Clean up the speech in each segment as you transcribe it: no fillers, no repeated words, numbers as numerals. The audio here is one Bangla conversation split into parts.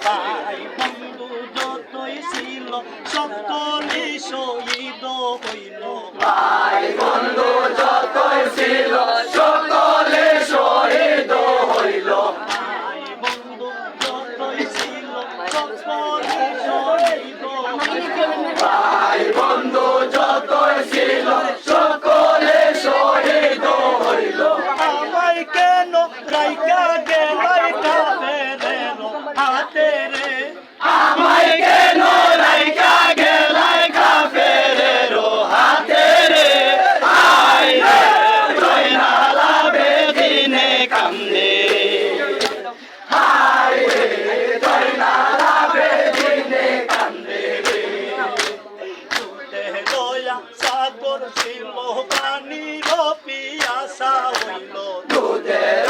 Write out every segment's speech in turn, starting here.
ভাই বন্ধু যতই ছিল সকলে শহীদ হইল। ভাই বন্ধু যতই ছিল সকলে শহীদ হইল। ভাই বন্ধু যতই ছিল সকলে শহীদ হইল। ভাই বন্ধু যতই ছিল সকলে শহীদ হইল। আমায় কেন রাইকা গেলাই কাফেরের হাতে রে? আমায় কেন রাইখা গেলাই কাফেরের হাতে রে? আয় রে জয়নালা বেদিনে কান্দে। হায় রে জয়নালা বেদিনে কান্দে রে। দুধে দয়া সাগর ছিল পানির পিয়াসা হইল। দুধের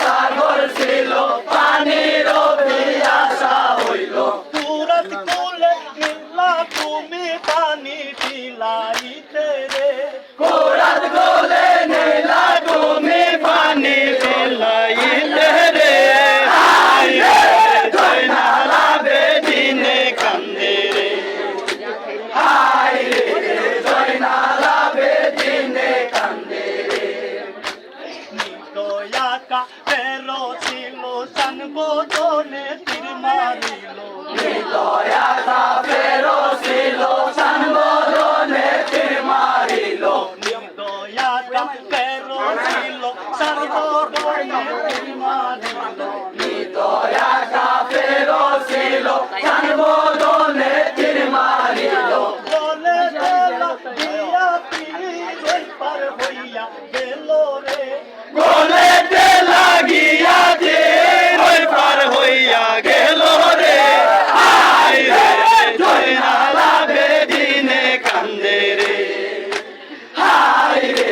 সাগর ছিল পানির পিয়াসা হইল। পুরাত কোলে নীলা তুমি পানি পিলাইতে রে। কোরাত গোলে নীলা তুমি পানি পিলাইতে রে। হায় রে জয়নালা বেদিনে কান্দে রে। হায় রে জয়নালা বেদিনে কান্দে রে। দয়া কাফেরো ছিল সানবোধনে তীর মারিল। দয়া কাফেরো ছিল সম্বোধনে তীর মারিল। দয়া কাফেরো ছিল সানবোধনে তীর মারিল। দয়া কাফেরো ছিল সম্বোধনে তীর মারিল। বলে গেলা দিয়া পীর পার হইয়া গেল রে। গলেতে লাগিয়া যে ওই পার হইয়া গেল রে। হায় রে জয়নালা বেদিনে কান্দে রে। হায় রে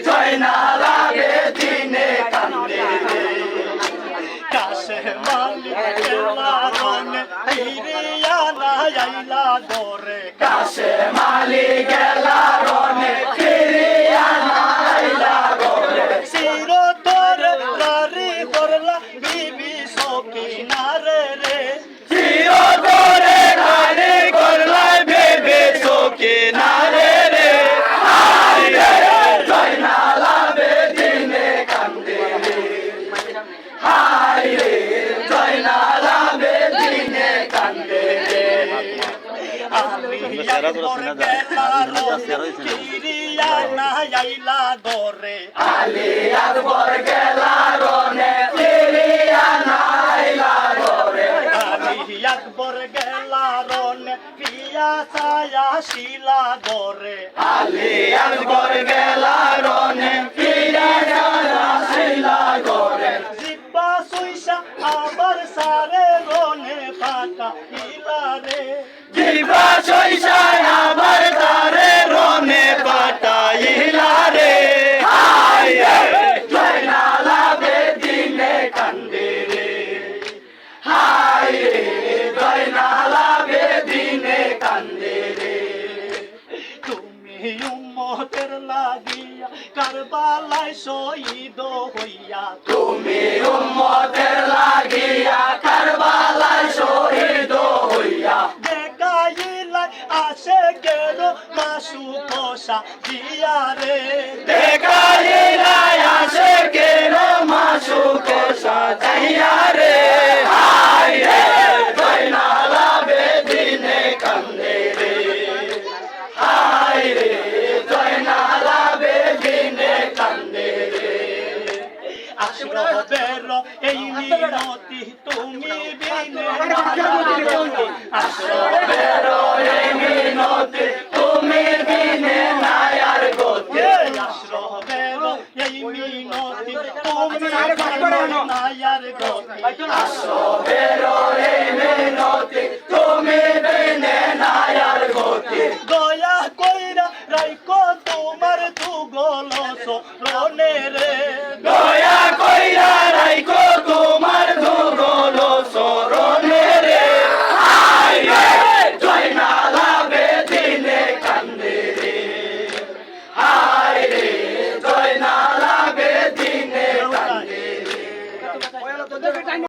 জয়নালা বেদিনে কান্দে রে। কাশে মালিক গেলা রনে ফিরিয়া না আইলা দরে। কাশে মালি গেলা রনে ফিরিয়া নাইলা গরে। চির তোরে রারি করলা বিবি সকিনারে রে। চির ধরে গাড়ি করলাই ভেবে চোখে নারে রে। হায় রে জয়নালা বেদিনে কান্দে রে। হায় রে জয়নালা বেদিনে কান্দে রে। আমি একবার গেলা রনে ফিরিয়া না আইলা দরে। আলী আকবর গেলা রনে ফিরিয়া নাইলা গরে। আমি একবার গেলা রনে পিয়া ছায়া শিলা দরে। আলী আকবর গেলা রনে ফিরিয়া নাইলা গরে। জিব্বা সুইসা আবার সারে রনে ফাঁকা ইলা রে। জিবা সইসায় আবার তারে রনে পাঠাইলা রে। হায় রে জয়নালা বেদিনে কান্দে রে। হায় রে জয়নালা বেদিনে কান্দে রে। তুমি উম্মতের লাগিয়া কারবালায় শহীদ হইয়া। তুমি উম্মতের লাগিয়া কারবালায় শহীদ হইয়া। দেখাইলাই আসে গেল মাসু পোষা দিয়া রে। দেখাইলা আসে কেন মাসুকে সাজাইয়া রে। হায় রে জয়নালা বেদিনে কান্দে রে। হায় রে জয়নালা বেদিনে কান্দে রে। আশ্রয় বেরো এই মিনতি তুমি বিনে। আশ্রয় বেরো এই মিনতি তুমি বিনে নাই আর গতি। আশ্রয় বেরো এই মিনতি তুমি বিনে নায়ার গতি। আশ্রয় বেরো এই মিনতি তুমি বিনে নাই আর গতি। দয়া